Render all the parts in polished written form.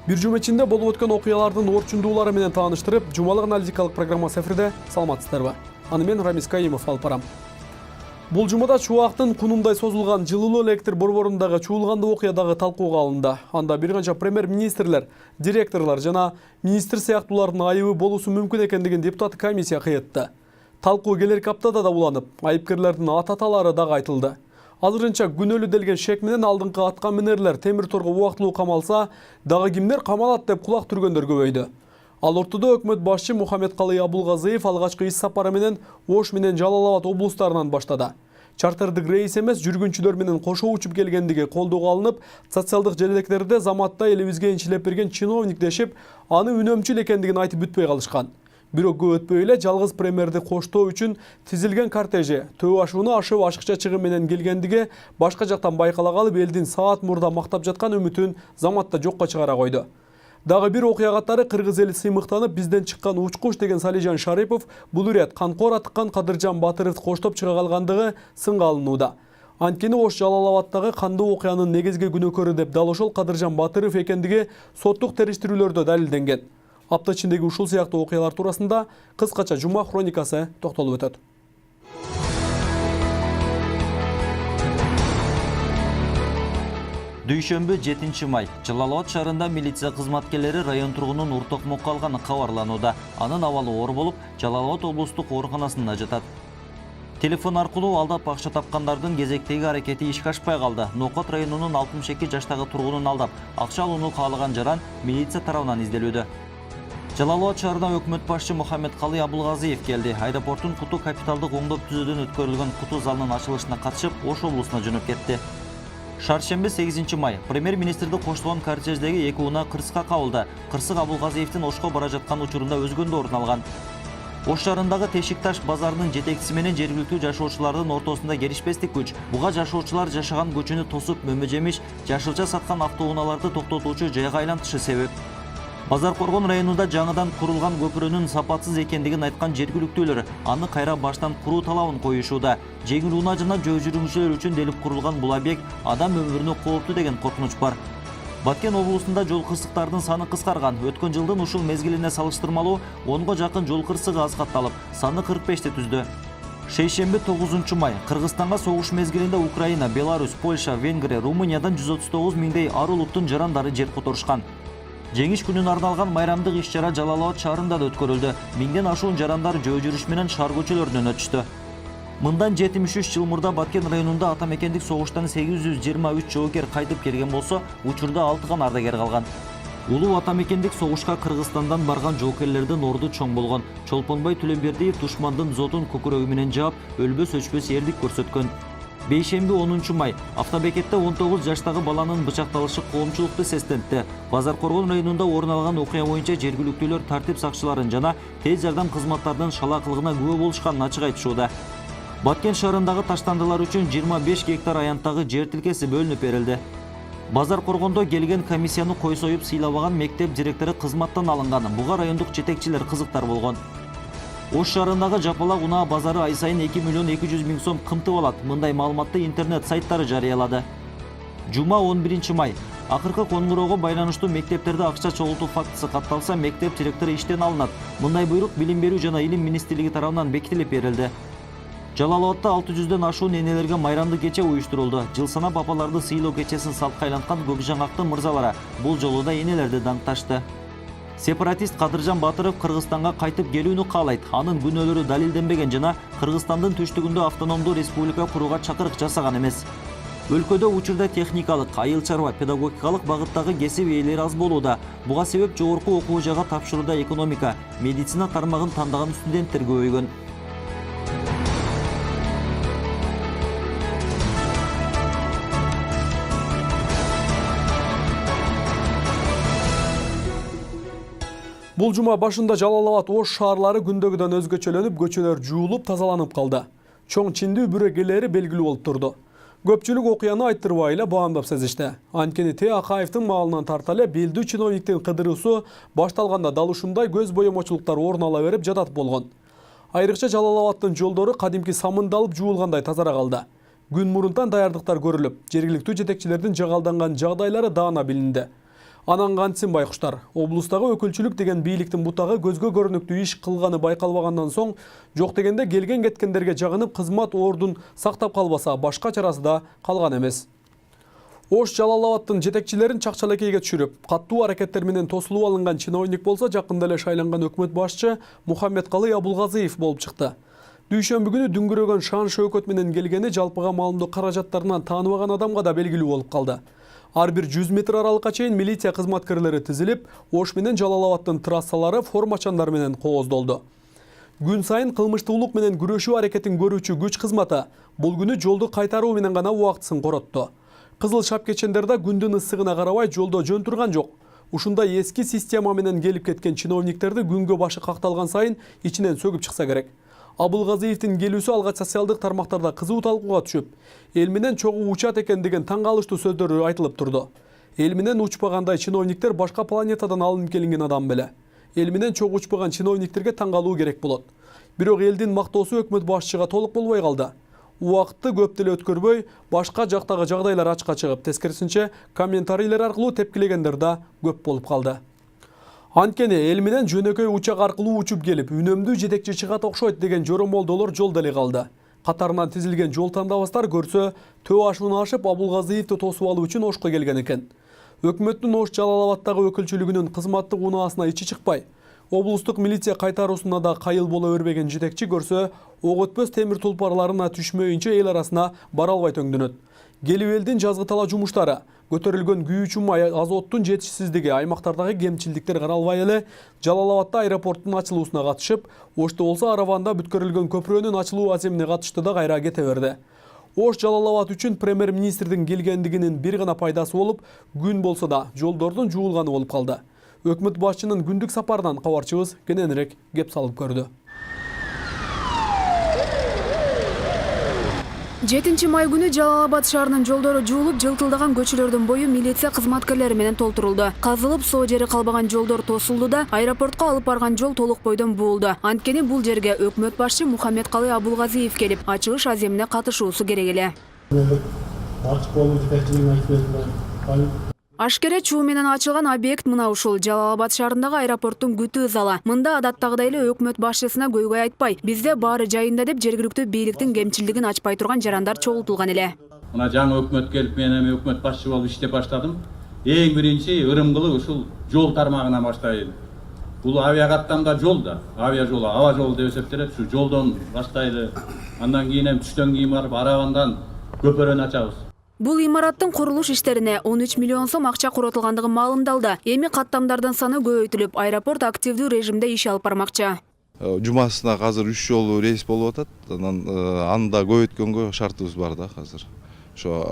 Бир жума ичинде болуп өткөн окуялардын орчундуулары менен тааныштырып, жумалык аналитикалык программасы эфирде. Саламатсыздарбы? Аны мен Рамис Каимов алып барам. Бул жумада чубактын кунундай созулган жылуулуу электр борборундагы чуулганды окуя дагы талкууга алынды. Анда бир канча премьер-министрлер, директорлор жана министр сыяктуулардын айыбы болуусу мүмкүн экендигин депутат комиссия кыйытты. Талкуу келерки аптада да уланып, айыпкерлердин ат-аталары дагы айтылды. Азырынча күнөөлүү делген шек менен алдыңкы атка минерлер темир торго убактылуу камалса, дагы кимдер камалат деп кулак түргөндөр көбөйдү. Ал ортодо өкмөт башчы Мухаммедкалый Абулгазиев алгачкы иш сапары менен Ош менен Жалал Абад облустарынан баштады. Чартердик рейс эмес, жүргүнчүлөр менен кошо учуп келгендиги колдоого алынып, социалдык желектерде заматта элибизге инчилеп берген чиновник дешип, аны үнөмчүл экендигин айтып бүтпөй калышкан. Бирок көп өтпөй эле жалгыз премьерди коштоо үчүн тизилген кортежи төө ашууну ашып ашыкча чыгым менен келгендиги башка жактан байкала калып, элдин саат мурда мактап жаткан үмүтүн заматта жокко чыгара койду. Дагы бир окуя катары кыргыз эли сыймыктанып, бизден чыккан учкуч деген Салижан Шарипов бул ирет канкор атыккан Кадыржан Батыровду коштоп чыга калгандыгы сынга алынууда. Анткени Ош Жалал Абадтагы кандуу окуянын негизги күнөөкөрү деп дал ошол Кадыржан Батыров экендиги соттук териштирүүлөрдө далилденген. Апта ичиндеги ушул сыяктуу окуялар туурасында кыскача жума хроникасы токтолуп өтөт. Дүйшөмбү 7 май Жалал Абад шаарында милиция кызматкерлери район тургунун уртокмокко алганы кабарланууда. Анын абалы оор болуп, Жалал Абад облустук ооруканасында жатат. Телефон аркылуу алдап акча тапкандардын кезектеги аракети ишке ашпай калды. Нокот районунун 62 жаштагы тургунун алдап акча алууну каалаган жаран милиция тарабынан изделүүдө. Жалал Абад шаарына өкмөт башчы Мухаммедкалый Абулгазиев келди. Аэропорттун Куту капиталдык оңдоп түзүүдөн өткөрүлгөн Куту залынын ачылышына катышып, Ош облусуна жөнөп кетти. Шаршемби 8 май премьер-министрди коштогон кортеждеги эки унаа кырсыкка кабылды. Кырсык Абулгазиевдин Ошко бара жаткан учурунда өзгөндө орун алган. Ош шаарындагы Тешикташ базарынын жетекчиси менен жергиликтүү жашоочулардын ортосунда келишпестик күч. Буга жашоочулар жашаган көчөнү тосуп, мөмө-жемиш, жашылча саткан автоунааларды токтотуучу жайга айлантышы себеп. Базар Коргон районунда жаңыдан курулган көпүрөнүн сапатсыз экендигин айткан жергиликтүүлөр аны кайра баштан куруу талабын коюшууда. Жеңил унаа жана жөө жүргүнчүлөр үчүн делип курулган бул объект адам өмүрүнө кооптуу деген коркунуч бар. Баткен облусунда жол кырсыктардын саны кыскарган. Өткөн жылдын ушул мезгилине салыштырмалуу 10го жакын жол кырсыгы аз катталып, саны 45ти түздү. Шейшемби 9 май Кыргызстанга согуш мезгилинде Украина, Беларусь, Польша, Венгрия, Румыниядан 139 миңдей ар улуттун жарандары жер которушкан. Жеңиш күнүнө арналган майрамдык иш-чара Жалал Абад шаарында да өткөрүлдү. Миңден ашуун жарандар жөө жүрүш менен шаар көчөлөрүнөн өтүштү. Мындан 73 жыл мурда Баткен районунда атамекендик согуштан 823 жоокер кайтып келген болсо, учурда 6 гана ардагер калган. Улуу атамекендик согушка Кыргызстандан барган жоокерлердин орду чоң болгон. Чолпонбай Түлөнбердиев душмандын зотун көкүрөгү менен жаап, өлбөс өчпөс эрлик көрсөткөн. Бейшемби 10 май автобекетте 19 жаштагы баланын бычакталышы коомчулукту сестентти. Базар Коргон районунда орун алган окуя боюнча жергиликтүүлөр тартип сакчыларын жана тез жардам кызматтарынын шалаакылыгына күбө болушканын ачык айтышууда. Баткен шаарындагы таштандылар үчүн 25 гектар аянттагы жер тилкеси бөлүнүп берилди. Базар Коргондо келген комиссияны кой союп сыйлабаган мектеп директору кызматтан алынган. Буга райондук жетекчилер кызыктар болгон. Ош шаарындагы жапалак унаа базары ай сайын 2 миллион 200 миң сом кымтып алат. Мындай маалыматты интернет сайттары жарыялады. Жума 11 май акыркы коңгуроого байланыштуу мектептерде акча чогултуу фактысы катталса, мектеп директору иштен алынат. Мындай буйрук Билим берүү жана Илим министрлиги тарабынан бекитилип берилди. Жалал Абадта 600ден ашуун энелерге майрамдык кече уюштурулду. Жыл санап апаларды сыйлоо кечесин салпка айланткан Көкжаңактын мырзалары бул жолу да энелерди даңкташты. Сепаратист Кадыржан Батыров Кыргызстанга кайтып келүүнү каалайт. Анын күнөөлөрү далилденбеген жана Кыргызстандын түштүгүндө автономдуу республика курууга чакырык жасаган эмес. Өлкөдө учурда техникалык, айыл чарба, педагогикалык багыттагы кесип ээлери аз болууда. Буга себеп жогорку окуу жайга тапшырууда экономика, медицина тармагын тандаган студенттер көбөйгөн. Бул жума башында Жалал Абад Ош шаарлары күндөгүдөн өзгөчөлөнүп, көчөлөр жуулуп, тазаланып калды. Чоң чиндүү бүрөгелери белгилүү болуп турду. Көпчүлүк окуяны айттырбай эле баамдап сезишти. Анткени Т. Акаевдин маалынан тарта эле белдүү чиновниктин кыдыруусу башталганда дал ушундай көз боемочулуктар орун ала берип жатат болгон. Айрыкча Жалал Абадтын жолдору кадимки самындалып жуулгандай тазара калды. Күн мурунтан даярдыктар көрүлүп, жергиликтүү жетекчилердин жагалданган жагдайлары даана билинди. Анан кантсин байкуштар. Облустагы өкүлчүлүк деген бийликтин бутагы көзгө көрүнүктүү иш кылганы байкалбагандан соң, жок дегенде келген кеткендерге жагынып кызмат ордун сактап калбаса, башка чарасы да калган эмес. Ош Жалал-Абадтын жетекчилерин чакчалекейге түшүрүп, каттуу аракеттер менен тосулуп алынган чиновник болсо, жакында эле шайланган өкмөт башчы Мухаммедкалый Абулгазиев болуп чыкты. Дүйшөмбү күнү дүңгүрөгөн шан шөкөт менен келгени жалпыга маалымдоо каражаттарынан тааныбаган адамга да белгилүү болуп калды. Ар бир 100 метр аралыкка чейин милиция кызматкерлери тизилип, Ош менен Жалал-Абадтын трассалары формачандар менен кооздолду. Күн сайын кылмыштуулук менен күрөшүү аракетин көрүүчү күч кызматы бул күнү жолду кайтаруу менен гана убактысын коротту. Кызыл шапкечендерде күндүн ысыгына карабай жолдо жөн турган жок. Ушундай эски система менен келип кеткен чиновниктерди күнгө башы какталган сайын ичинен сөгүп чыкса керек. Абулгазиевдин келүүсү алгач социалдык тармактарда кызуу талкууга түшүп, эл менен чогуу учат экен деген таң калыштуу сөздөрү айтылып турду. Эл менен учпагандай чиновниктер башка планетадан алынып келинген адам беле. Эл менен чогуу учпаган чиновниктерге таң калуу керек болот. Бирок элдин мактоосу өкмөт башчыга толук болбой калды. Убакытты көп деле өткөрбөй, башка жактагы жагдайлар ачыкка чыгып, тескерисинче комментарийлер аркылуу тепкилегендер да көп болуп калды. Анткени эл менен жөнөкөй учак аркылуу учуп келип, үнөмдүү жетекчи чыгат окшойт деген жоромолдолор жол деле калды. Катарынан тизилген жол тандабастар көрсө, төө ашуун ашып Абулгазиевди тосуп алуу үчүн Ошко келген экен. Өкмөттүн Ош Жалал-Абадтагы өкүлчүлүгүнүн кызматтык унаасына ичи чыкпай, облустук милиция кайтаруусуна да кайыл боло өрбеген жетекчи көрсө, ок өтпөс темир тулпарларына түшмөйүнчө эл арасына бара албай төңдөнөт. Келип элдин жазгытала жумуштары, көтөрүлгөн күйүүчү май, азоттун жетишсиздиги, аймактардагы кемчилдиктер каралбай эле Жалал-Абадта аэропорттун ачылуусуна катышып, Ошто болсо Араванда бүткөрүлгөн көпүрөнүн ачылуу аземине катышты да кайра кете берди. Ош Жалал-Абад үчүн премьер-министрдин келгендигинин бир гана пайдасы болуп, күн болсо да жолдордун жуулганы болуп калды. Өкмөт башчынын күндүк сапарынан кабарчыбыз кененирээк кеп салып көрдү. 7 май күнү Жалал-Абад шаарынын жолдору жуулуп, жылтылдаган көчөлөрдүн бою милиция кызматкерлери менен толтурулду. Казылып, соо жери калбаган жолдор тосулду да, аэропортко алып барган жол толук бойдон буулду. Анткени бул жерге өкмөт башчы Мухаммедкалый Абулгазиев келип, ачылыш аземине катышуусу керек эле. Ашкере чуу менен ачылган объект мына ушул Жалал-Абад шаарындагы аэропорттун күтүү залы. Мында адаттагыдай эле өкмөт башчысына көйгөй айтпай, бизде баары жайында деп жергиликтүү бийликтин кемчилдигин ачпай турган жарандар чогултулган эле. Мына жаңы өкмөт келип, мен эми өкмөт башчы болуп иштеп баштадым. Эң биринчи ырымгылы ушул жол тармагынан баштайлы. Бул авиакаттамда жол да, авиа жолу, аба жолу деп эсептелет. Ушу жолдон баштайлы. Андан кийин түштөн кийин барып Аравандан көпөрөнү ачабыз. Бул имараттын курулуш иштерине 13 миллион сом акча коротулгандыгы маалымдалды. Эми каттамдардын саны көбөйтүлүп, аэропорт активдүү режимде иш алып бармакчы. Жумасына азыр 3 жолу рейс болуп атат. Анда көбөйткөнгө шартыбыз бар да азыр. Ошо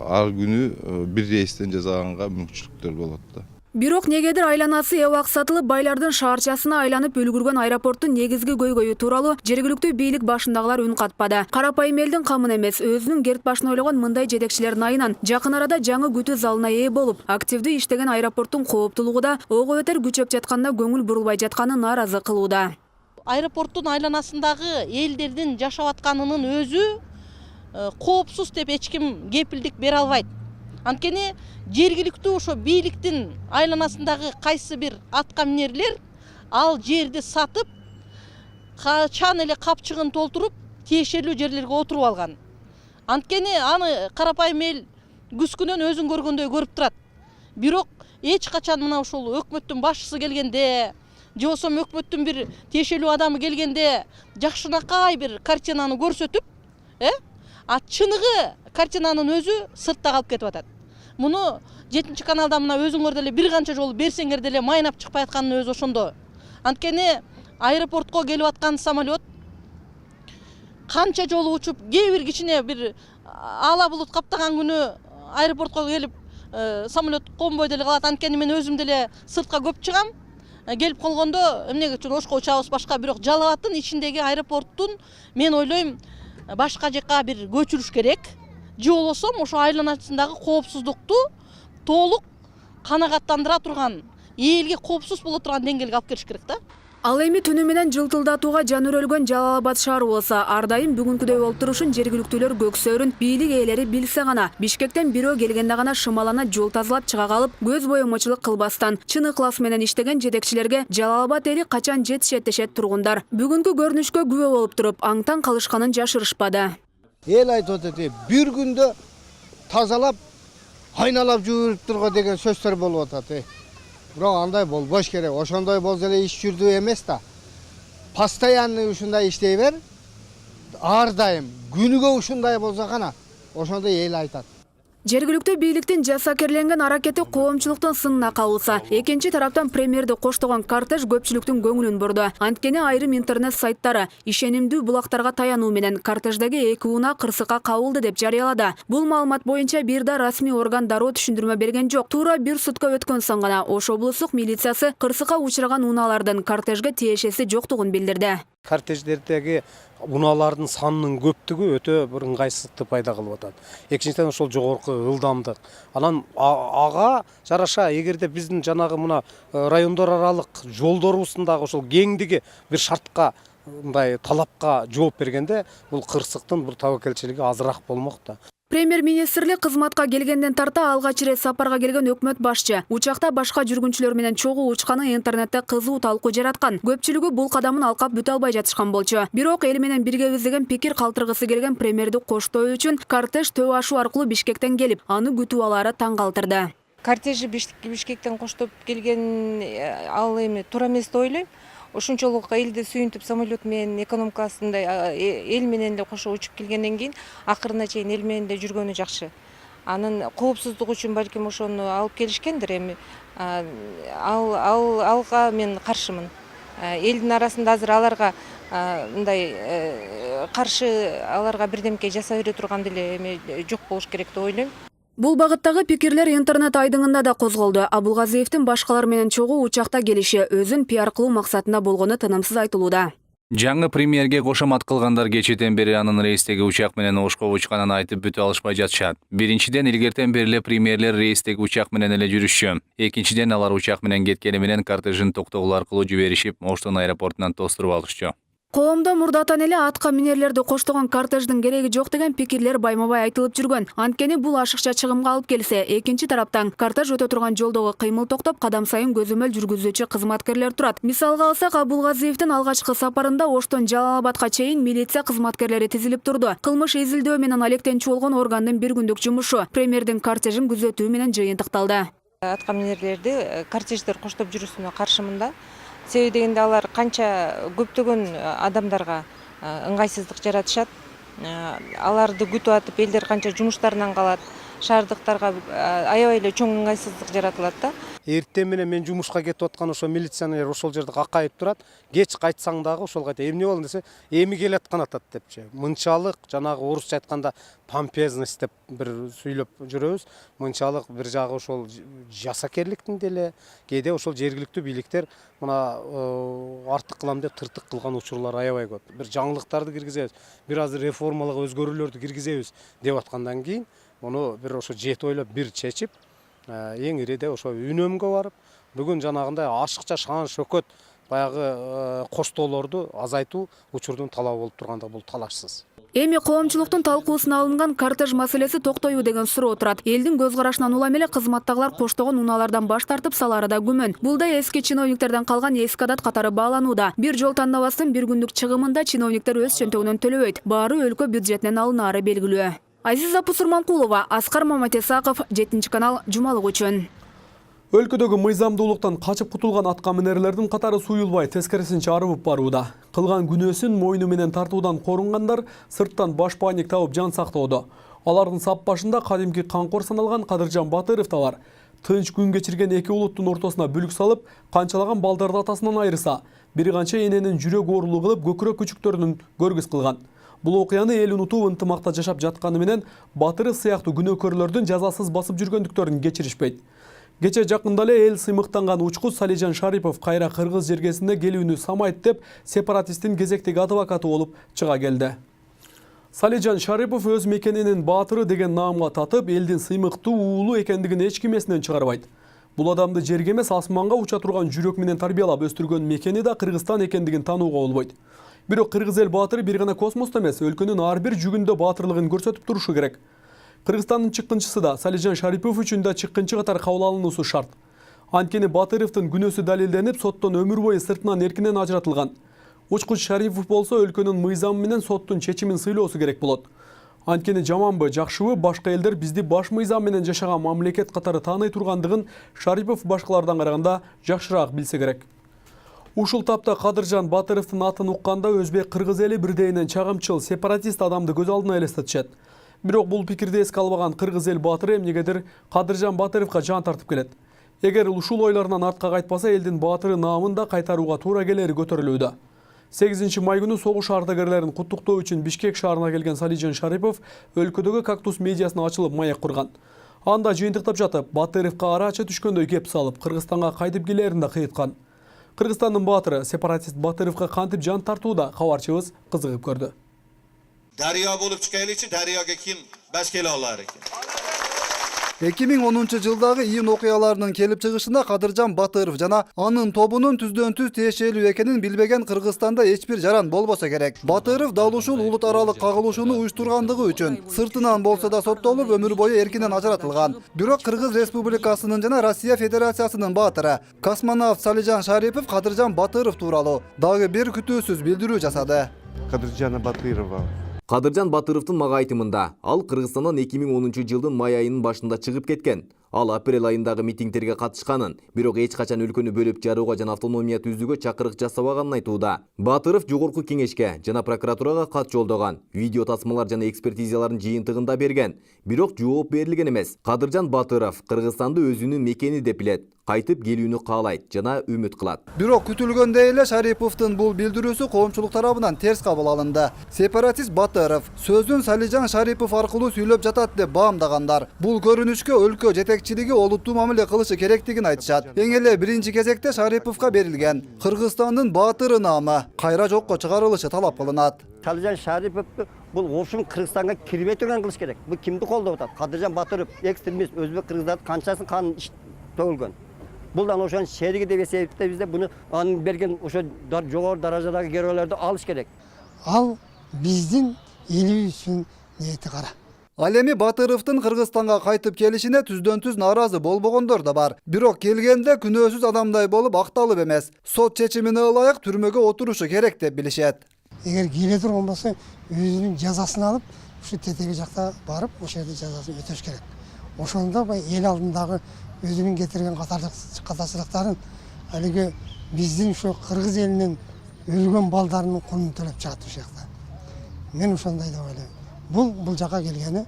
ар күнү бир рейстен жасаганга мүмкүнчүлүктөр болот да. Бирок негедир айланасы эбак сатылып, байлардын шаарчасына айланып үлгүргөн аэропорттун негизги көйгөйү тууралуу жергиликтүү бийлик башындагылар үн катпады. Карапайым элдин камын эмес, өзүнүн керт башын ойлогон мындай жетекчилердин айынан жакын арада жаңы күтүү залына ээ болуп, активдүү иштеген аэропорттун кооптулугу да ого бетер күчөп жатканда көңүл бурулбай жатканын нааразы кылууда. Аэропорттун айланасындагы элдердин жашап атканынын өзү коопсуз деп эч ким кепилдик бере албайт. Анткени жергиликтүү ошо бийликтин айланасындагы кайсы бир атка минерлер ал жерди сатып, качан эле капчыгын толтуруп, тиешелүү жерлерге отуруп алган. Анткени аны карапайым эл күскүнөн өзүн көргөндөй көрүп турат. Бирок эч качан мына ушул өкмөттүн башчысы келгенде, же болбосо өкмөттүн бир тиешелүү адамы келгенде жакшынакай бир картинаны көрсөтүп, чыныгы картинанын өзү сыртта калып кетип атат. Муну 7 каналда мына өзүңөр деле бир канча жолу берсеңер деле майнап чыкпай атканын өзү ошондо. Анткени аэропортко келип аткан самолет канча жолу учуп, кээ бир кичине бир ала булут каптаган күнү аэропортко келип самолет конбой деле калат. Анткени мен өзүм деле сыртка көп чыгам. Келип калгондо эмнеге үчүн Ошко учабыз башка, бирок Жалал-Абадтын ичиндеги аэропорттун мен ойлойм башка жака бир көчүрүш керек. Же болбосо ошо айланасындагы коопсуздукту толук канагаттандыра турган, элге коопсуз боло турган деңгээлге алып келиш керек да. Ал эми түнү менен жылтылдатууга жан өрөлгөн Жалал Абад шаар болсо ар дайым бүгүнкүдөй болуп турушун жергиликтүүлөр көксөрүн бийлик ээлери билсе гана. Бишкектен бирөө келгенде гана шымалана жол тазалап чыга калып, көз боемочулук кылбастан чын ыклас менен иштеген жетекчилерге Жалал Абад эли качан жетишет дешет тургундар. Бүгүнкү көрүнүшкө күбө болуп туруп, аңтаң калышканын жашырышпады. Эл айтып атат, бир күндө тазалап, айналап жүрүп турга деген сөздөр болуп атат. Бирок андай болбош керек. Ошондой болсо эле иш жүрдү эмес да. Постоянный ушундай иштей бер. Ар дайым күнүгө ушундай болсо гана ошондой эл айтат. Жергиликтүү бийликтин жасакерленген аракети коомчулуктун сынына кабылса, экинчи тараптан премьерди коштогон кортеж көпчүлүктүн көңүлүн бурду. Анткени айрым интернет сайттары ишенимдүү булактарга таянуу менен кортеждеги 2 унаа кырсыкка кабылды деп жарыялады. Бул маалымат боюнча бир да расмий орган дароо түшүндүрмө берген жок. Туура бир сутка өткөн соң гана Ош облустук милициясы кырсыкка учураган унаалардын кортежге тиешеси жоктугун билдирди. Кортеждердеги унаалардын санынын көптүгү өтө бир ыңгайсыздыкты пайда кылып атат. Экинчиден ошол жогорку ылдамдык. Анан ага жараша эгерде биздин жанагы мына райондор аралык жолдорубуздун дагы ошол кеңдиги бир шартка мындай талапка жооп бергенде бул кырсыктын бул табакелчилиги азыраак болмок да. Премьер-министрлик кызматка келгенден тарта алгач ирет сапарга келген өкмөт башчы учакта башка жүргүнчүлөр менен чогуу учканы интернетте кызуу талкуу жараткан. Көпчүлүгү бул кадамын алкап бүтө албай жатышкан болчу. Бирок эл менен биргебиз деген пикир калтыргысы келген премьерди коштоо үчүн кортеж Төө ашуу аркылуу Бишкектен келип, аны күтүп алаары таң калтырды. Кортежи Бишкектен коштоп келген ал эми туура эмес деп ойлойм. Ушунчолук элди сүйүнтүп самолет менен экономикасындай эл менен эле кошо учуп келгенден кийин акырына чейин эл менен эле жүргөнү жакшы. Анын коопсуздук үчүн балким ошону алып келишкендир. Эми алга мен каршымын. Элдин арасында азыр аларга мындай каршы аларга бирдемке жасай бере турган деле эми жок болуш керек деп ойлойм. Бул багыттагы пикирлер интернет айдыңында да козголду. Абулгазиевдин башкалар менен чогуу учакта келиши өзүн пиар кылуу максатында болгону тынымсыз айтылууда. Жаңы премьерге кошомат кылгандар кечээден бери анын рейстеги учак менен Ошко учканын айтып бүтө алышпай жатышат. Биринчиден, илгертен бери эле премьерлер рейстеги учак менен эле жүрүшчү. Экинчиден, алар учак менен кеткени менен кортежин токтогул аркылуу жиберишип, Оштун аэропортунан тостуруп алышчу. Коомдо мурдатан эле атка минерлерди коштогон кортеждин кереги жок деген пикирлер байма-бай айтылып жүргөн. Анткени бул ашыкча чыгымга алып келсе, экинчи тараптан кортеж өтө турган жолдогу кыймыл токтоп, кадам сайын көзөмөл жүргүзүүчү кызматкерлер турат. Мисалга алсак, Абулгазиевдин алгачкы сапарында Оштон Жалал Абадка чейин милиция кызматкерлери тизилип турду. Кылмыш изилдөө менен алектенчү болгон органдын бир күндүк жумушу премьердин кортежин күзөтүү менен жыйынтыкталды. Атка минерлерди кортеждер коштоп жүрүүсүнө каршымын да. Себеби дегенде алар канча көптөгөн адамдарга ыңгайсыздык жаратышат. Аларды күтүп атып элдер канча жумуштарынан калат. Шаардыктарга аябай эле чоң ыңгайсыздык жаратылат да. Эртең менен мен жумушка кетип аткан ошо милиционер ошол жерде какайып турат. Кеч кайтсаң дагы ошол кайта эмне болду десе, эми келаткан атат депчи. Мынчалык жанагы орусча айтканда помпезность деп бир сүйлөп жүрөбүз. Мынчалык бир жагы ошол жасакерликтин деле, кээде ошол жергиликтүү бийликтер мына артык кылам деп тыртык кылган учурлар аябай көп. Бир жаңылыктарды киргизебиз, бир азыр реформалык өзгөрүүлөрдү киргизебиз деп аткандан кийин муну бир ошо жет ойлоп бир чечип, эң ириде ошо үнөмгө барып, бүгүн жанагындай ашыкча шаан шөкөт баягы коштоолорду азайтуу учурдун талабы болуп турганда бул талашсыз. Эми коомчулуктун талкуусуна алынган кортеж маселеси токтойбу деген суроо турат. Элдин көз карашынан улам эле кызматтагылар коштогон унаалардан баш тартып салары да күмөн. Бул да эски чиновниктерден калган эски адат катары бааланууда. Бир жол тандабастын бир күндүк чыгымында чиновниктер өз чөнтөгүнөн төлөбөйт. Баары өлкө бюджетинен алынаары белгилүү. Азиза Пусурманкулова, Аскар Маматесаков, 7 канал, жумалык үчүн. Өлкөдөгү мыйзамдуулуктан качып кутулган атка минерлердин катары суюлбай, тескерисинче арыбып барууда. Кылган күнөөсүн мойну менен тартуудан корунгандар сырттан баш паник табып жан сактоодо. Алардын сап башында кадимки канкор саналган Кадыржан Батыров да бар. Тынч күн кечирген эки улуттун ортосуна бүлүк салып, канчалаган балдарды атасынан айрыса, бири канча эненин жүрөк оорулуу кылып, көкүрөк күчүктөрүнүн көргүз кылган. Бул окуяны эл унутуп ынтымакта жашап жатканы менен Батыров сыяктуу күнөөкөрлөрдүн жазасыз басып жүргөндүктөрүн кечиришпейт. Кече жакында эле эл сыймыктанган учкуч Салижан Шарипов кайра кыргыз жергесине келүүнү самайт деп сепаратисттин кезектеги адвокаты болуп чыга келди. Салижан Шарипов өз мекенинин баатыры деген наамга татып, элдин сыймыктуу уулу экендигин эч ким эсинен чыгарбайт. Бул адамды жерге эмес асманга уча турган жүрөк менен тарбиялап өстүргөн мекени да Кыргызстан экендигин таанууга болбойт. Бирок кыргыз эл баатыры бир гана космосто эмес, өлкөнүн ар бир жүгүндө баатырлыгын көрсөтүп турушу керек. Кыргызстандын чыккынчысы да Салижан Шарипов үчүн да чыккынчы катары кабыл алынуусу шарт. Анткени Батыровдун күнөөсү далилденип, соттон өмүр бою сыртынан эркинен ажыратылган. Учкуч Шарипов болсо өлкөнүн мыйзамы менен соттун чечимин сыйлоосу керек болот. Анткени жаманбы, жакшыбы башка элдер бизди баш мыйзам менен жашаган мамлекет катары тааный тургандыгын Шарипов башкалардан караганда жакшыраак билсе керек. Ушул тапта Кадыржан Батыровдун атын укканда өзбек кыргыз эли бирдейинен чагымчыл сепаратист адамды көз алдына элестетишет. Бирок бул пикирди эске албаган кыргыз эл баатыры эмнегедир Кадыржан Батыровго жан тартып келет. Эгер ушул ойлорунан артка кайтпаса, элдин баатыры наамын да кайтарууга туура келери көтөрүлүүдө. 8 май күнү согуш ардагерлерин куттуктоо үчүн Бишкек шаарына келген Салижан Шарипов өлкөдөгү Кактус медиасына ачылып маек курган. Анда жыйынтыктап жатып, Батыровго ара ачы түшкөндөй кеп салып, Кыргызстанга кайтып келерин да кыйыткан. Кыргызстандын баатыры сепаратист Батыровго кантип жан тартууда кабарчыбыз кызыгып көрдү. Daryo bo'lib chiqaylikchi, daryoga kim bas kela olar ekan? 2010 жылдагы июнь окуяларынын келип чыгышында Кадыржан Батыров жана анын тобунун түздөн-түз тиешелүү экенин билбеген Кыргызстанда эч бир жаран болбосо керек. Батыров дал ушул улут аралык кагылышууну уюштургандыгы үчүн сыртынан болсо да соттолуп өмүр бою эркинен ажыратылган. Бирок Кыргыз Республикасынын жана Россия Федерациясынын баатыры космонавт Салижан Шарипов Кадыржан Батыров тууралуу дагы бир күтүүсүз билдирүү жасады. Кадыржан Батыровдун мага айтымында, ал Кыргызстандан 2010 жылдын май айынын башында чыгып кеткен. Ал апрель айындагы митингтерге катышканын, бирок эч качан өлкөнү бөлүп жарууга жана автономия түзүүгө чакырык жасабаганын айтууда. Батыров жогорку кеңешке жана прокуратурага кат жолдогон, видео тасмалар жана экспертизалардын жыйынтыгында берген. Бирок жооп берилген эмес. Кадыржан Батыров Кыргызстанды өзүнүн мекени деп билет, кайтып келүүнү каалайт жана үмүт кылат. Бирок күтүлгөндөй эле Шариповдун бул билдирүүсү коомчулук тарабынан терс кабыл алынды. Сепаратист Батыров сөзүн Салижан Шарипов аркылуу сүйлөп жатат деп баамдагандар. Бул көрүнүшкө өлкө жетекчилиги олуттуу мамиле кылышы керектигин айтышат. Эң эле биринчи кезекте Шариповго берилген Кыргызстандын баатыры наамы кайра жокко чыгарылышы талап кылынат. Салижан Шарипов бул ошун Кыргызстанга кирбей турган кылыш керек. Бул кимди колдоп атат? Кадыржан Батыров экстремист, өзбек кыргыздардын канчасын канын төгүлгөн. Булдан ошон шериги деп эсептейбиз да буну анын берген ошо жогору даражадагы геройлорду алыш керек. Ал биздин элибиз үчүн ниети кара. Ал эми Батыровдун Кыргызстанга кайтып келишине түздөн-түз нааразы болбогондор да бар. Бирок келгенде күнөөсүз адамдай болуп акталып эмес, сот чечимине ылайык түрмөгө отурушу керек деп билишет. Эгер келе турган болсо, өзүнүн жазасын алып, ушу тетеги жакта барып, ошол жерде жазасын өтөш керек. Ошондо эл алдындагы өзүнүн кетирген катачылыктарын алиги биздин ушу кыргыз элинин өлгөн балдарынын кунун төлөп чыгат ушул жакта. Мен ошондой деп ойлойм. Бул жака келгени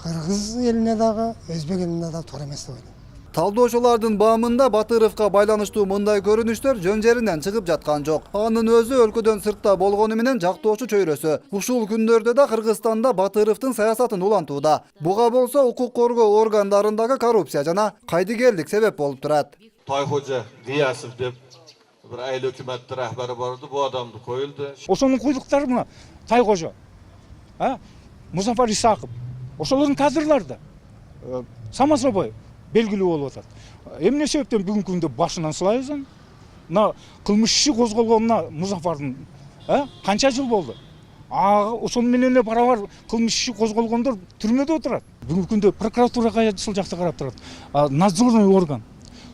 кыргыз элине дагы, өзбек элине дагы туура эмес деп ойлойм. Талдоочулардын баамында Батыровго байланыштуу мындай көрүнүштөр жөн жеринен чыгып жаткан жок. Анын өзү өлкөдөн сыртта болгону менен жактоочу чөйрөсү. Ушул күндөрдө да Кыргызстанда Батыровдун саясатын улантууда. Буга болсо укук коргоо органдарындагы коррупция жана кайдыгерлик себеп болуп турат. Тойхожа Гиясов деп bir айыл өкмөттүн рахбары барды, бу адамды коюлду. Ошонун куйлуктары мына Тайкожо, Музафар Исаков, ошолордун кадрлары да сама собой белгилүү болуп атат. Эмне себептен бүгүнкү күндө башынан сылайбыз аны? Мына кылмыш иши козголгонуна Музафардын канча жыл болду? Ошол менен эле барабар кылмыш иши козголгондор түрмөдө отурат. Бүгүнкү күндө прокуратура кайсыл жакта карап турат? Надзорный орган,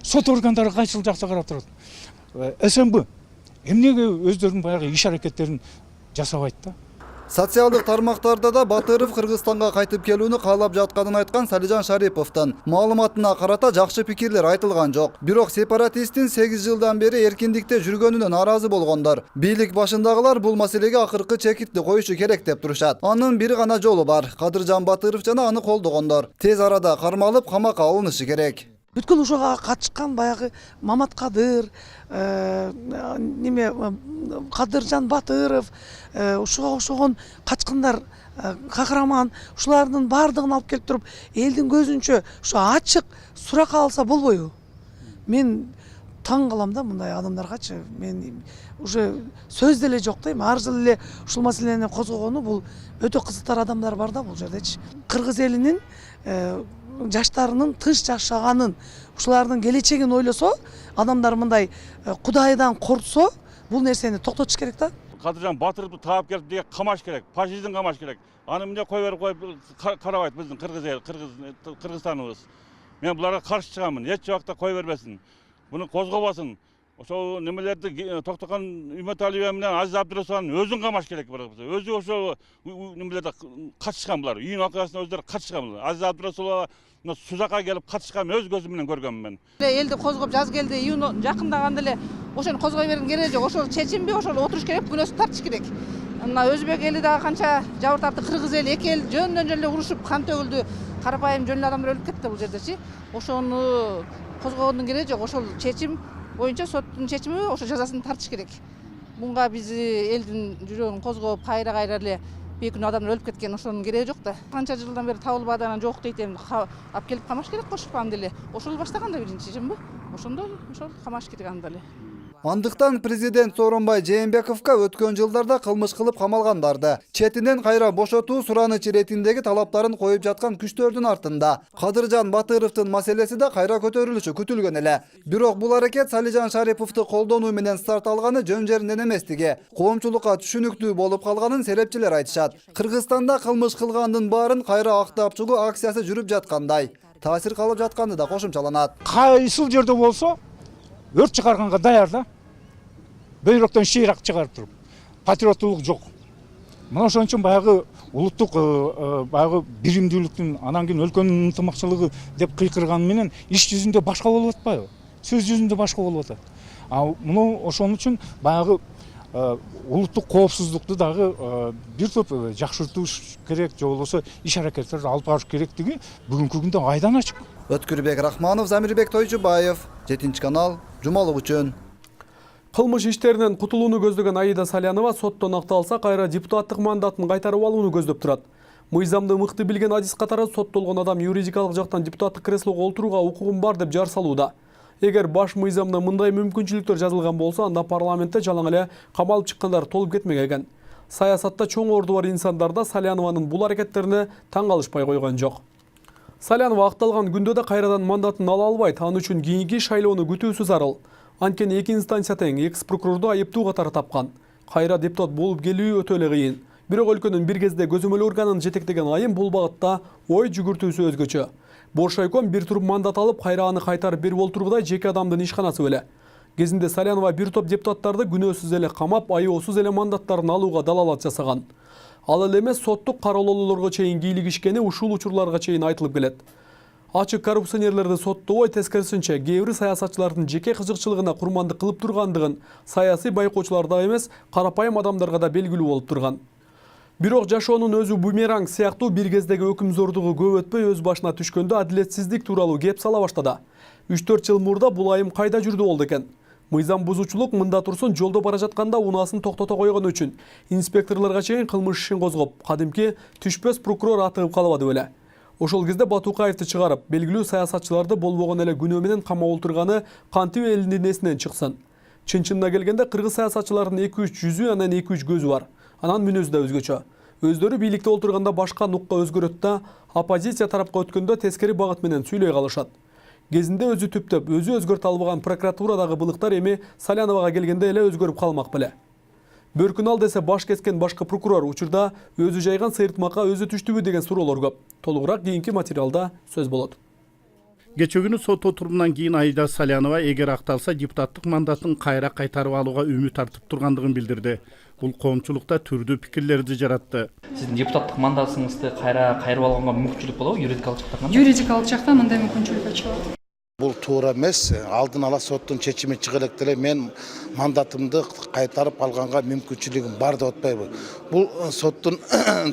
сот органдары кайсыл жакта карап турат? СМБ эмнеге өздөрүнүн баягы иш аракеттерин жасабайт да? Социалдык тармактарда да Батыров Кыргызстанга кайтып келүүнү каалап жатканын айткан Салижан Шариповдун маалыматына карата жакшы пикирлер айтылган жок. Бирок сепаратисттин 8 жылдан бери эркиндикте жүргөнүнө нааразы болгондор. Бийлик башындагылар бул маселеге акыркы чекитти коюшу керек деп турушат. Анын бир гана жолу бар. Кадыржан Батыров жана аны колдогондор тез арада кармалып камакка алынышы керек. Бүткүл ошого катышкан баягы Маматкадыр, Кадыржан Батыров, ушуга окшогон качкындар, кахраман, ушулардын баардыгын алып келип туруп, элдин көзүнчө ушу ачык суракка алса болбойбу? Мен таң калам да мындай адамдаргачы. Мен уже сөз деле жок дейм. Ар жыл эле ушул маселени козгогону бул өтө кызыктар адамдар бар да бул жердечи. Кыргыз элинин жаштарынын тынч жашаганын, ушулардын келечегин ойлосо, адамдар мындай Кудайдан корксо, бул нерсени токтотуш керек да. Кадыржан Батыровду таап келип диye камаш керек, фашизмдин камаш керек. Аны эмне кой берип коюп карабайт биздин Кыргызстаныбыз. Мен буларга каршы чыгамын. Эч жакта кой бербесин. Буну козгобосун. Ошол немелерди токтогон Үмөталиева менен Азиз Абдырасуловдун өзүн камаш керек бар. Өзү ошол немелерде катышкан булар. Үйүн акыясына өздөрү катышкан булар. Азиз Абдырасулова Сузакка келип катышкан өз көзүм менен көргөмүн мен. Элди козгоп жаз келди, июнь жакындаганда эле ошону козгой берген кереги жок. Ошол чечимби, ошол отуруш керек, күнөөсүн тартыш керек. Мына Өзбек эли дагы канча жабыр тартты, Кыргыз эли, эки эл жөндөн эле урушуп, кан төгүлдү. Карапайым жөн эле адамдар өлүп кетти бул жердечи. Ошону козгоодун кереги жок. Ошол чечим боюнча соттун чечими ошо жазасын тартыш керек. Мунга биз элдин жүрөгүн козгоп, кайра эле бейкүнөө адамдар өлүп кеткен, ошонун кереги жок да. Канча жылдан бери табылбады, анан жок дейт, эми алып келип камаш керек кошуп анда эле. Ошол баштаганда биринчи жымбы? Ошондо ошол камаш керек анда эле. Андыктан президент Сооронбай Жээнбековго өткөн жылдарда кылмыш кылып камалгандарды, четинен кайра бошотуу суранычы иретиндеги талаптарын коюп жаткан күчтөрдүн артында Кадыржан Батыровдун маселеси да кайра көтөрүлүшү күтүлгөн эле. Бирок бул аракет Салижан Шариповду колдонуу менен старт алганы жөн жеринен эместиги, коомчулукка түшүнүктүү болуп калганын серепчилер айтышат. Кыргызстанда кылмыш кылгандын баарын кайра актап чыгуу акциясы жүрүп жаткандай, таасир калып жатканы да кошумчаланат. Кайсыл жерде болсо өрт чыгарганга даяр да. Бөйрөктөн шыйрак чыгарып туруп. Патриоттулук жок. Мына ошон үчүн баягы улуттук баягы биримдүүлүктүн, анан кийин өлкөнүн ынтымакчылыгы деп кыйкырган менен иш жүзүндө башка болуп атпайбы? Сөз жүзүндө башка болуп атат. Муну ошон үчүн баягы улуттук коопсуздукту дагы бир топ жакшыртыш керек, же болбосо иш аракеттерди алып барыш керектиги бүгүнкү күндө айдан ачык. Өткүрбек Рахманов, Замирбек Тойчубаев, 7 канал, жумалык үчүн. Кылмыш иштеринен кутулууну көздөгөн Аида Салянова соттон акталса кайра депутаттык мандатын кайтарып алууну көздөп турат. Мыйзамды мыкты билген адис катары соттолгон адам юридикалык жактан депутаттык креслого олтурууга укугум бар деп жар салууда. Эгер баш мыйзамда мындай мүмкүнчүлүктөр жазылган болсо, анда парламентте жалаң эле камалып чыккандар толуп кетмек экен. Саясатта чоң орду бар инсандар да Салянованын бул аракеттерине таң калышпай койгон жок. Салянова акталган күндө да кайрадан мандатын ала албайт, ал үчүн кийинки шайлоону күтүүсү зарыл. Анткени эки инстанция тең, экс прокурорду айыптуу катары тапкан. Кайра депутат болуп келүү өтө эле кыйын. Бирок өлкөнүн бир кезде көзөмөл органын жетектеген айым бул багытта ой жүгүртүүсү өзгөчө. Боршайком бир туруп мандат алып, кайра аны кайтарып берип олтургудай жеке адамдын ишканасы беле. Кезинде Салянова бир топ депутаттарды күнөөсүз эле камап, айоосуз эле мандаттарын алууга далалат жасаган. Ал эле эмес, соттук кароолоолорго чейин кийлигишкени ушул учурларга чейин айтылып келет. Ачык коррупционерлерди соттобой, тескерисинче кээ бир саясатчылардын жеке кызыкчылыгына курмандык кылып тургандыгын саясий байкоочуларда эмес, карапайым адамдарга да белгилүү болуп турган. Бирок жашоонун өзү бумеранг сыяктуу бир кездеги өкүмзордугу көп өтпөй өз башына түшкөндө адилетсиздик тууралуу кеп сала баштады. 3-4 жыл мурда бул айым кайда жүрдү болду экен? Мыйзам бузуучулук мында турсун, жолдо бара жатканда унаасын токтото койгон үчүн инспекторлорго чейин кылмыш ишин козгоп, кадимки түшпөс прокурор атыгып калбады беле. Ошол кезде Батукаевди чыгарып, белгилүү саясатчыларды болбогон эле күнөө менен камап олтурганы кантип элдин эсинен чыксын. Чын-чынына келгенде кыргыз саясатчыларынын 2-3 жүзү, анан 2-3 көзү бар. Анан мүнөзү да өзгөчө. Өздөрү бийликте олтурганда башка нукка өзгөрөт да, оппозиция тарапка өткөндө тескери багыт менен сүйлөй калышат. Кезинде өзү түптөп, өзү өзгөртө албаган прокуратурадагы былыктар эми Саляновага келгенде эле өзгөрүп калмак беле. Бөркүн ал десе баш кескен башкы прокурор учурда өзү жайган сыйыртмакка өзү түштүбү деген суроолор көп. Толугураак кийинки материалда сөз болот. Кече күнү сот отурумунан кийин Аида Салянова эгер акталса депутаттык мандатын кайра кайтарып алууга үмүт артып тургандыгын билдирди. Бул коомчулукта түрдүү пикирлерди жаратты. Сиздин депутаттык мандатыңызды кайрып алганга мүмкүнчүлүк болобу юридикалык жактан? Юридикалык жактан мындай мүмкүнчүлүк ачылат. Бул туура эмес. Алдын ала соттун чечими чыга элек деле мен мандатымды кайтарып алганга мүмкүнчүлүгүм бар деп атпайбы. Бул соттун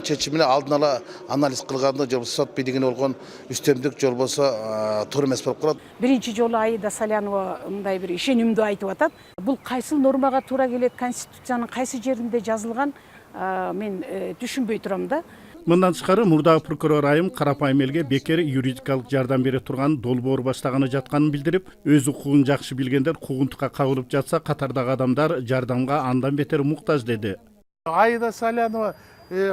чечимине алдын ала анализ кылганда, же сот бийлигине болгон үстөмдүк, же болбосо туура эмес болуп калат. Биринчи жолу Аида Салянова мындай бир ишенимдүү айтып атат. Бул кайсыл нормага туура келет, конституциянын кайсы жеринде жазылган, мен түшүнбөй турам да. Мындан тышкары мурдагы прокурор айым карапайым элге бекер юридикалык жардам бере турган долбоор баштаганы жатканын билдирип, өз укугун жакшы билгендер куугунтукка кабылып жатса, катардагы адамдар жардамга андан бетер муктаж деди. Аида Салянова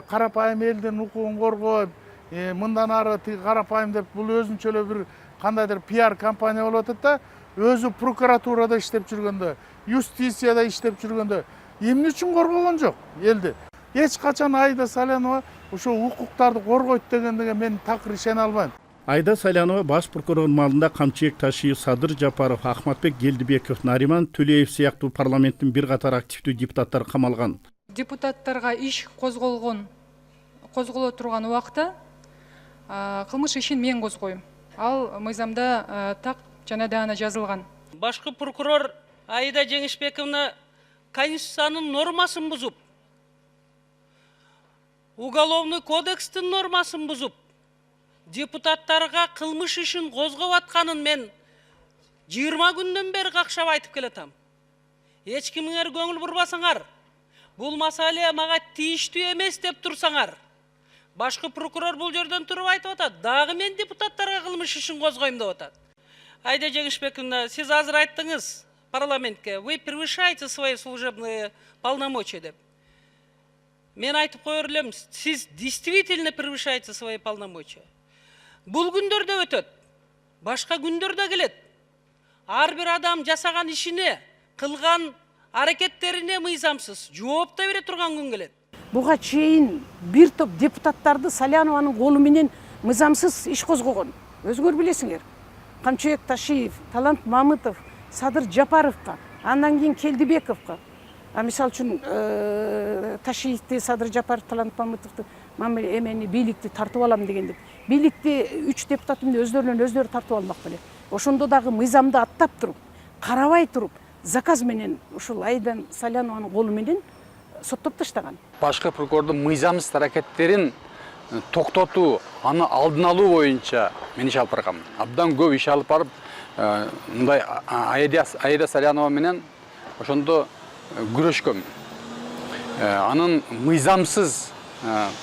карапайым элдин укугун коргоп, мындан ары тиги карапайым деп бул өзүнчө эле бир кандайдыр пиар компания болуп атат да, өзү прокуратурада иштеп жүргөндө, юстицияда иштеп жүргөндө эмне үчүн коргогон жок элди? Эч качан Аида Салянова ошо укуктарды коргойт дегенге мен такыр ишене албайм. Аида Салянова баш прокурор малында Камчыек Ташиев, Садыр Жапаров, Ахматбек Гелдибеков, Нариман Төлеев сыяктуу парламенттин бир катар активдүү депутаттары камалган. Депутаттарга иш козголо турган убакта кылмыш ишин мен козгойм. Ал мыйзамда так жана даана жазылган. Башкы прокурор Аида Жеңишбековна Конституциянын нормасын бузуп, Уголовный кодекстин нормасын бузуп, депутаттарга кылмыш ишин козгоп атканын мен 20 күндөн бери какшап айтып келатам. Эч кимиңер көңүл бурбасаңар, бул маселе мага тийиштүү эмес деп турсаңар, башкы прокурор бул жерден туруп айтып атат, дагы мен депутаттарга кылмыш ишин козгойм деп атат. Аида Жеңишбековна, сиз азыр айттыңыз парламентке, вы превышаете свои служебные полномочия деп. Мен айтып коер элем, сиз действительно превышаете свои полномочия. Бул күндөрдө өтөт, башка күндөрдө келет. Ар бир адам жасаган ишине, кылган аракеттерине мыйзамсыз жооп да бере турган күн келет. Буга чейин бир топ депутаттарды Салянованын колу менен мыйзамсыз иш козгогон. Өзүңөр билесиңер. Камчыек Ташиев, Талант Мамытов, Садыр Жапаровка, андан кийин Келдибековка. Мисал үчүн Ташиевди, Садыр Жапаров, Талант Мамытовду эмени бийликти тартып алам дегендик. Бийликти 3 депутат өздөрүнөн өздөрү тартып алмак беле. Ошондо дагы мыйзамды аттап туруп, карабай туруп, заказ менен ушул Аида Салянованын колу менен соттоп таштаган. Башкы прокурордун мыйзамсыз аракеттерин токтотуу, аны алдын алуу боюнча мен иш алып баргам. Абдан көп иш алып барып, мындай Аида Салянова менен ошондо күрөшкөм. Анын мыйзамсыз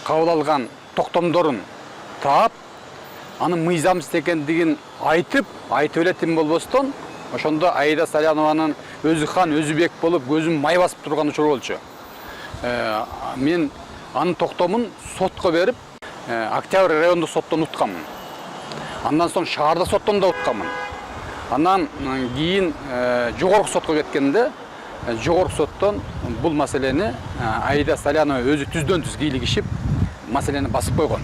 кабыл алган токтомдорун таап, анын мыйзамсыз экендигин айтып элетим болбостон, ошондо Аида Салянованын өзү хан, өзү бек болуп, көзүн май басып турган учур болчу. Мен анын токтомун сотко берип, Октябрь райондук соттон уткамын. Андан соң шаардык соттон да уткамын. Андан кийин жогорку сотко кеткенде, жогорку соттон бул маселени Аида Салянова өзү түздөн-түз кийлигишип, маселени басып койгон.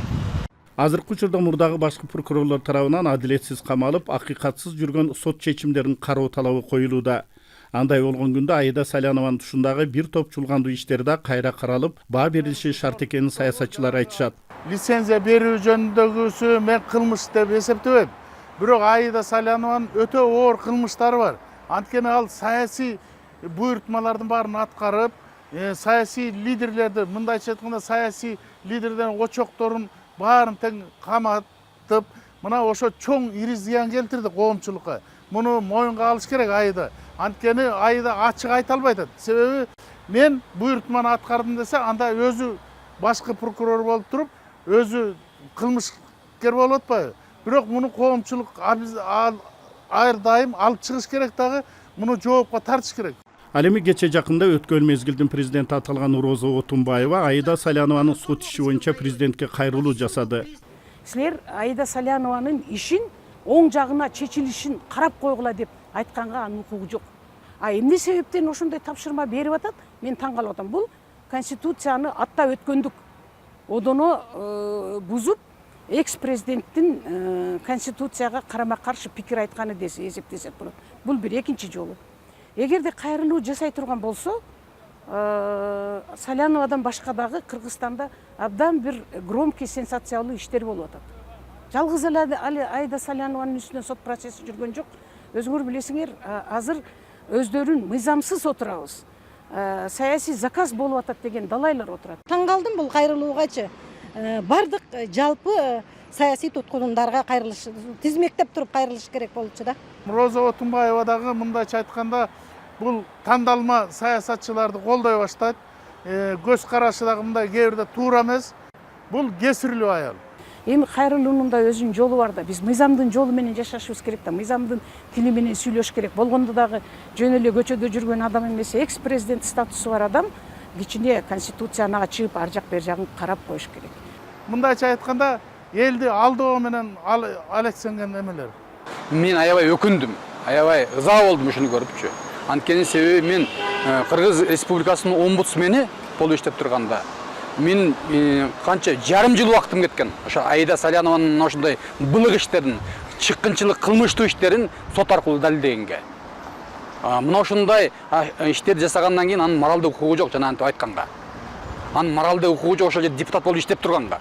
Азыркы учурда мурдагы башкы прокурорлор тарабынан адилетсиз камалып, акыйкатсыз жүргөн сот чечимдерин кароо талабы коюлууда. Андай болгон күндө Аида Салянованын тушундагы бир топ чулгандуу иштер да кайра каралып, баа берилиши шарт экенин саясатчылар айтышат. Лицензия берүү жөнүндөгүсү мен кылмыш деп эсептебейм. Бирок Аида Салянованын өтө оор кылмыштары бар. Анткени ал саясий буйртмалардын баарын аткарып, саясий лидерлерди, мындайча айтканда саясий лидерлердин очокторун баарын тең каматып, мына ошо чоң ири зыян келтирди коомчулукка. Муну моюнга алыш керек Аида. Анткени Аида ачык айта албайт. Себеби мен буйртманы аткардым десе, анда өзү башкы прокурор болуп туруп, өзү кылмышкер болуп атпайбы? Бирок муну коомчулук ар дайым алып чыгыш керек дагы, муну жоопко тартыш керек. Ал эми кече жакында өткөн мезгилдин президенти аталган Роза Отунбаева Аида Салянованын сот иши боюнча президентке кайрылуу жасады. Силер Аида Салянованын ишин оң жагына чечилишин карап койгула деп айтканга анын укугу жок. Эмне себептен ошондой тапшырма берип атат? Мен таң калып атам. Бул Конституцияны аттап өткөндүк. Одону бузуп, экс-президенттин Конституцияга карама-каршы пикир айтканы десе эсептесек болот. Бул бир экинчи жолу. Эгерде кайрылуу жасай турган болсо, Саляновадан башка дагы Кыргызстанда абдан бир громкий сенсациялуу иштер болуп атат. Жалгыз эле Аида Салянованын үстүнөн сот процесси жүргөн жок. Өзүңөр билесиңер, азыр өздөрүн мыйзамсыз отурабыз. Саясий заказ болуп атат деген далайлар отурат. Таң калдым бул кайрылуугачы. Бардык жалпы саясий туткундарга кайрылыш, тизмектеп туруп кайрылыш керек болчу да. Роза Отунбаева дагы мындайча айтканда, бул тандалма саясатчыларды колдой баштайт. Көз карашы дагы мындай кээ бирде туура эмес. Бул кесирлүү аял. Эми кайрылуунун да өзүнүн жолу бар да. Биз мыйзамдын жолу менен жашашыбыз керек да. Мыйзамдын тили менен сүйлөш керек. Болгондо дагы жөн эле көчөдө жүргөн адам эмес, экс-президент статусу бар адам кичине Конституцияны ачып, ар жак бер жагын карап коюш керек. Мындайча айтканда, элди алдоо менен алектенген эмелер. Мен аябай өкүндүм, аябай ыза болдум ушуну көрүпчү. Анткени себеби мен Кыргыз Республикасынын омбудсмени болуп иштеп турганда мен канча жарым жыл убактым кеткен. Ошо Аида Салянованын ошондой былык иштерин, чыккынчылык, кылмыштуу иштерин сот аркылуу далилдегенге. Мына ушундай иштерди жасагандан кийин анын моралдык укугу жок, жана антип айтканга. Анын моралдык укугу жок ошол жерде депутат болуп иштеп турганга.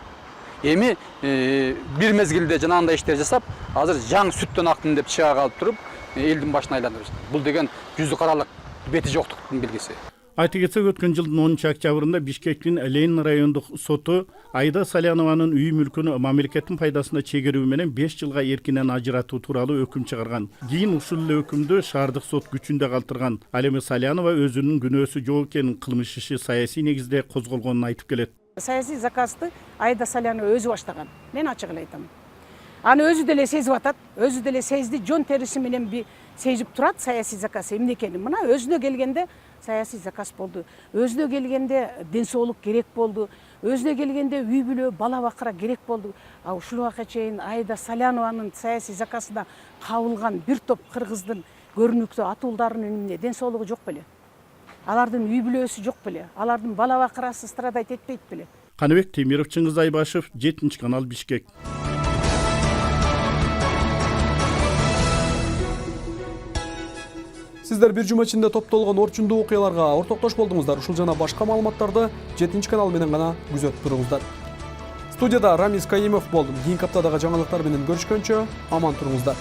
Эми бир мезгилде жанагындай иштер жасап, азыр жаң сүттөн актым деп чыга калып туруп, элдин башына айландырып. Бул деген жүзү каралык, бети жоктуктун белгиси. Айта кетсек, өткөн жылдын 10 октябрында Бишкектин Ленин райондук соту Аида Салянованын үй мүлкүн мамлекеттин пайдасына чегерүү менен 5 жылга эркинен ажыратуу тууралуу өкүм чыгарган. Кийин ушул эле өкүмдү шаардык сот күчүндө калтырган. Ал эми Салянова өзүнүн күнөөсү жок экенин, кылмыш иши саясий негизде козголгонун айтып келет. Саясий заказды Аида Салянова өзү баштаган. Мен ачык эле айтам. Аны өзү деле сезип атат, өзү деле сезди, жон териси менен сезип турат саясий заказ эмне экенин. Мына өзүнө келгенде саясий заказ болду. Өзүнө келгенде ден соолук керек болду. Өзүнө келгенде үй бүлө, бала бакыра керек болду. А ушул убакка чейин Аида Салянованын саясий заказына кабылган бир топ кыргыздын көрүнүктүү атуулдарынын эмне ден соолугу жок беле? Алардын үй бүлөсү жок беле? Алардын бала бакырасы страдать этпейт беле? Каныбек Темиров, Чыңгыз Айбашев, 7 канал, Бишкек. Сиздер бир жума ичинде топтолгон орчундуу окуяларга ортоктош болдуңуздар. Ушул жана башка маалыматтарды 7 канал менен гана күзөтүп туруңуздар. Студияда Рамис Каимов болдум. Кийинки аптадагы жаңылыктар менен көрүшкөнчө аман туруңуздар.